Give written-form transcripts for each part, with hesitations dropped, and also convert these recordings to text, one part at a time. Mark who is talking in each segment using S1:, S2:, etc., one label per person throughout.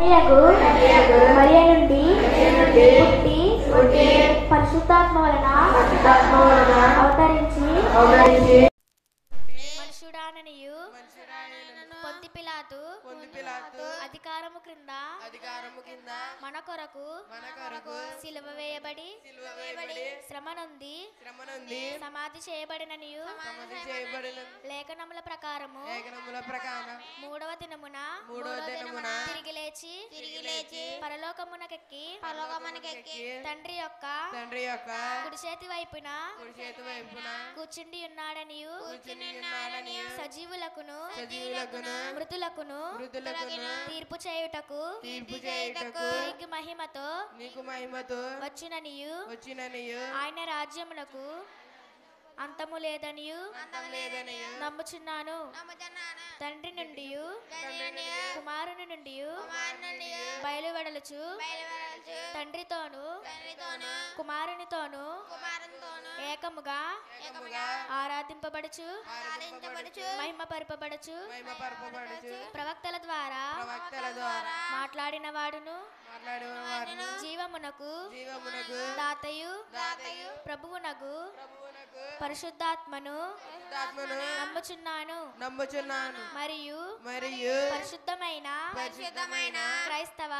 S1: కన్యకు మరియ నుండి పుట్టి పరిశుద్ధాత్మ వలన అవతరించి మనుషుడాననియు పొంతి పిలాతు అధికారము క్రింద మన కొరకు సిలువ వేయబడి శ్రమ నొంది సమాధి చేయబడిననియు లేఖనముల ప్రకారము మూడవ దినమున తిరిగి లేచి పరలోకమునకెక్కి తండ్రి యొక్క కుడి చేతి వైపున కూర్చుండి ఉన్నాడనియు సజీవులకును మృతులకును తీర్పు చేయుటకు తిరిగి మహిమతో వచ్చుననియు ఆయన రాజ్యమునకు అంతము లేదనియు నమ్ముచున్నాను. తండ్రి నుండి కుమారుని నుండి బయలువెడలుచు తండ్రితోను కుమారునితోను ఏకముగా ఆరాధింపబడుచు మహిమపరపబడుచు ప్రవక్తల ద్వారా మాట్లాడిన వాడును జీవమునకు దాతయు ప్రభువునకు పరిశుద్ధాత్మను నమ్ముచున్నాను మరియు పరిశుద్ధమైన క్రైస్తవ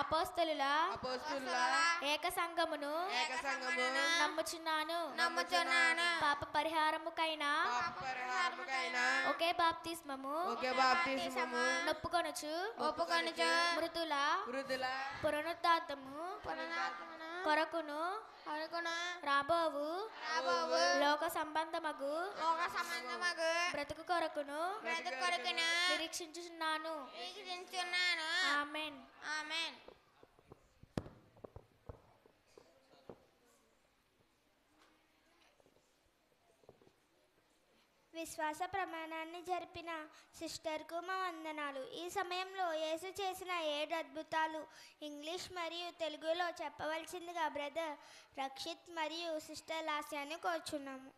S1: అపోస్తలుల ఏక సంఘమును నమ్ముచున్నాను. పాప పరిహారముకైన ఒకే బాప్తిస్మము నొప్పుకొనుచు మృతుల పునరుద్ధానము కొరకును రాబోవు లోక సంబంధమగు బ్రతుకు కొరకును నిరీక్షించుచున్నాను. ఆమేన్.
S2: విశ్వాస ప్రమాణాన్ని జరిపిన సిస్టర్కు మా వందనాలు. ఈ సమయంలో యేసు చేసిన 7 అద్భుతాలు ఇంగ్లీష్ మరియు తెలుగులో చెప్పవలసిందిగా బ్రదర్ రక్షిత్ మరియు సిస్టర్ లాస్యాన్ని కోరుచున్నాము.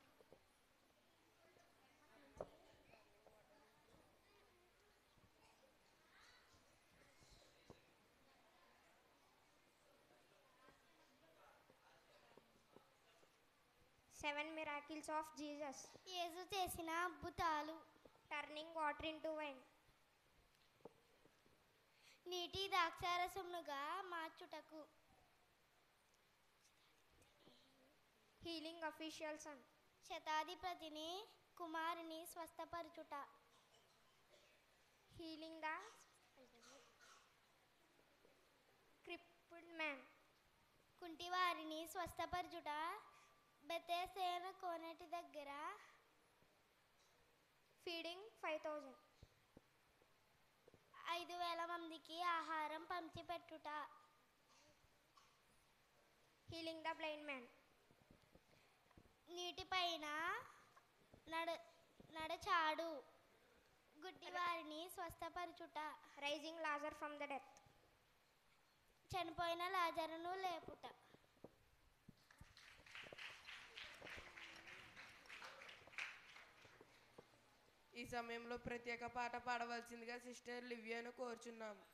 S3: Seven miracles of Jesus.
S2: యేసు చేసిన అద్భుతాలు.
S3: Turning water into wine.
S2: నీటి ద్రాక్షారసముగా మార్చుటకు.
S3: Healing official son.
S2: శతాధిపతిని కుమారుని స్వస్థపరచుట.
S3: Healing the crippled man.
S2: కుంటివారిని స్వస్థపరచుట. బెతెస్దా కోనేటి దగ్గర
S3: ఫీడింగ్ 5000
S2: 5,000 మందికి ఆహారం పంచిపెట్టుట.
S3: హీలింగ్ ద బ్లైండ్ మ్యాన్
S2: నీటిపైన నడచాడు. గుడ్డివారిని స్వస్థపరచుట.
S3: Raising Lazarus from the death
S2: చనిపోయిన లాజరును లేపుట.
S4: ఈ సమయంలో ప్రత్యేక పాట పాడవలసిందిగా సిస్టర్ లివియాను కోరుచున్నాము.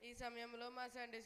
S4: ఈ సమయంలో మా సండే